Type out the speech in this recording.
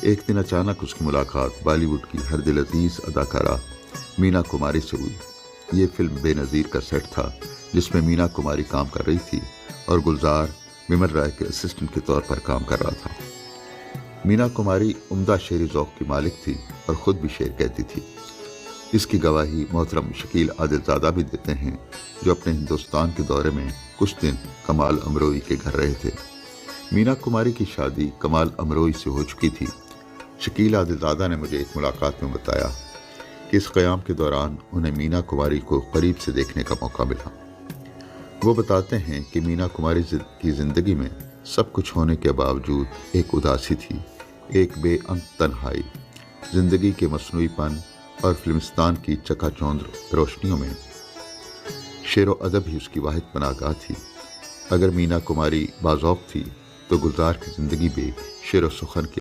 एक दिन अचानक उसकी मुलाकात बॉलीवुड की हर दिल अजीज अदाकारा मीना कुमारी से हुई। ये फिल्म बेनज़ीर का सेट था जिसमें मीना कुमारी काम कर रही थी और गुलजार विमल राय के असिस्टेंट के तौर पर काम कर रहा था। मीना कुमारी उम्दा शेरी ज़ौक़ की मालिक थी और ख़ुद भी शेर कहती थी। इसकी गवाही मोहतरम शकील आदिलज़ादा भी देते हैं, जो अपने हिंदुस्तान के दौरे में कुछ दिन कमाल अमरोई के घर रहे थे। मीना कुमारी की शादी कमाल अमरोई से हो चुकी थी। शकील आदिलज़ादा ने मुझे एक मुलाकात में बताया कि इस क़याम के दौरान उन्हें मीना कुमारी को करीब से देखने का मौका मिला। वो बताते हैं कि मीना कुमारी की ज़िंदगी में सब कुछ होने के बावजूद एक उदासी थी, एक बेअंत तन्हाई। ज़िंदगी के मसनूईपन और फिल्मिस्तान की चकाचौंध रोशनियों में शेर व अदब ही उसकी वाहिद पनाहगाह थी। अगर मीना कुमारी बाज़ौक़ थी तो गुलजार की ज़िंदगी भी शेर व सुखन की